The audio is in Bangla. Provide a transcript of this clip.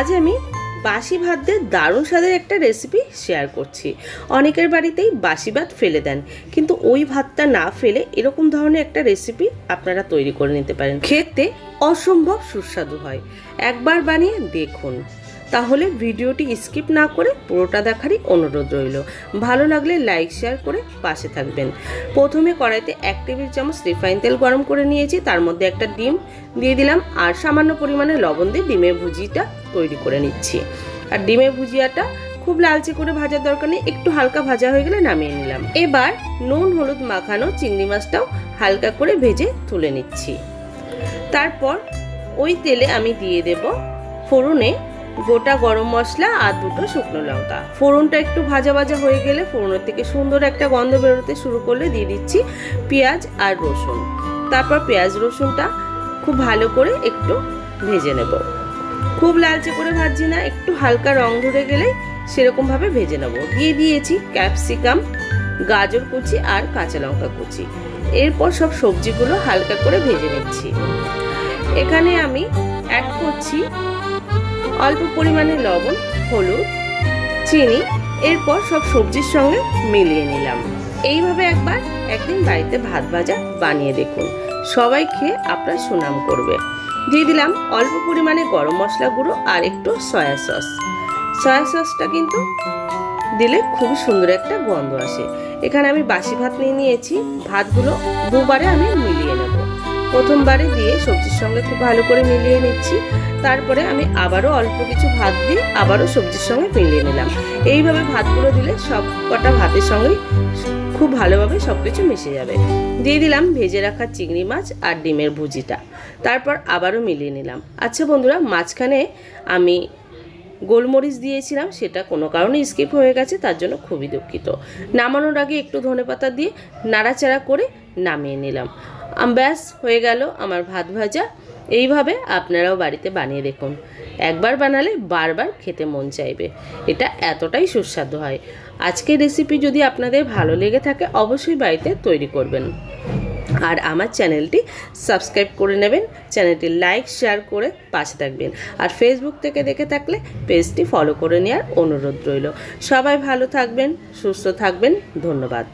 আজ আমি বাসি ভাত দিয়ে দারুণ স্বাদের একটা রেসিপি শেয়ার করছি। অনেকের বাড়িতেই বাসি ভাত ফেলে দেন, কিন্তু ওই ভাতটা না ফেলে এরকম ধরনের একটা রেসিপি আপনারা তৈরি করে নিতে পারেন। খেতে অসম্ভব সুস্বাদু হয়। একবার বানিয়ে দেখুন, তাহলে ভিডিওটি স্কিপ না করে পুরোটা দেখারই অনুরোধ রইল। ভালো লাগলে লাইক শেয়ার করে পাশে থাকবেন। প্রথমে কড়াইতে 1 টেবিল চামচ রিফাইন তেল গরম করে নিয়েছি, তার মধ্যে একটা ডিম দিয়ে দিলাম আর সামান্য পরিমাণে লবণ দিয়ে ডিমের ভুজিটা তৈরি করে নিচ্ছি। আর ডিমের ভুজিয়াটা খুব লালচে করে ভাজার দরকার নেই, একটু হালকা ভাজা হয়ে গেলে নামিয়ে নিলাম। এবার নুন হলুদ মাখানো চিংড়ি মাছটাও হালকা করে ভেজে তুলে নিচ্ছি। তারপর ওই তেলে আমি দিয়ে দেব ফোড়নে গোটা গরম মশলা আর 2টো শুকনো লঙ্কা। ফোড়নটা একটু ভাজা ভাজা হয়ে গেলে ফোড়নের থেকে সুন্দর একটা গন্ধ বেরোতে শুরু করলে দিয়ে দিচ্ছি পেঁয়াজ আর রসুন। তারপর পেঁয়াজ রসুনটা খুব ভালো করে একটু ভেজে নেব। খুব লালচে করে ভাজছি না, একটু হালকা রং ধরে গেলে সেরকম ভাবে ভেজে নেব। দিয়ে দিয়েছি ক্যাপসিকাম, গাজর কুচি আর কাঁচা লঙ্কা কুচি। এরপর সব সবজিগুলো হালকা করে ভেজে নিচ্ছি। এখানে আমি অ্যাড করছি অল্প পরিমাণে লবণ, হলুদ, চিনি। এরপর সব সবজির সঙ্গে মিলিয়ে নিলাম। এইভাবে একদিন বাড়িতে ভাত ভাজা বানিয়ে দেখুন, সবাই খেয়ে আপনার সুনাম করবে। দিয়ে দিলাম অল্প পরিমাণে গরম মশলা গুঁড়ো আর একটু সয়া সস। সয়া সসটা কিন্তু দিলে খুবই সুন্দর একটা গন্ধ আসে। এখানে আমি বাসি ভাত নিয়ে নিয়েছি, ভাতগুলো দুবারে আমি মিলিয়ে নেব। প্রথমবারে দিয়ে সবজির সঙ্গে খুব ভালো করে মিলিয়ে নিচ্ছি, তারপরে আমি আবারও অল্প কিছু ভাত দিয়ে আবারও সবজির সঙ্গে মিলিয়ে নিলাম। এইভাবে ভাতগুলো দিলে সব কটা ভাতের সঙ্গেই খুব ভালোভাবে সবকিছু মিশে যাবে। দিয়ে দিলাম ভেজে রাখা চিংড়ি মাছ আর ডিমের ভুজিটা, তারপর আবারও মিলিয়ে নিলাম। আচ্ছা বন্ধুরা, মাঝখানে আমি গোলমরিচ দিয়েছিলাম, সেটা কোনো কারণে স্কিপ হয়ে গেছে, তার জন্য খুবই দুঃখিত। নামানোর আগে একটু ধনেপাতা দিয়ে নাড়াচাড়া করে নামিয়ে নিলাম। ব্যাস হয়ে গেল আমার ভাত ভাজা। এইভাবে আপনারাও বাড়িতে বানিয়ে দেখুন, একবার বানালে বারবার খেতে মন চাইবে। এটা এতটাই সুস্বাদু হয়। আজকের রেসিপি যদি আপনাদের ভালো লেগে থাকে অবশ্যই বাড়িতে তৈরি করবেন। আর আমার চ্যানেলটি সাবস্ক্রাইব করে নেবেন, চ্যানেলটি লাইক শেয়ার করে পাশে থাকবেন। আর ফেসবুক থেকে দেখে থাকলে পেজটি ফলো করে নেওয়ার অনুরোধ রইল। সবাই ভালো থাকবেন, সুস্থ থাকবেন। ধন্যবাদ।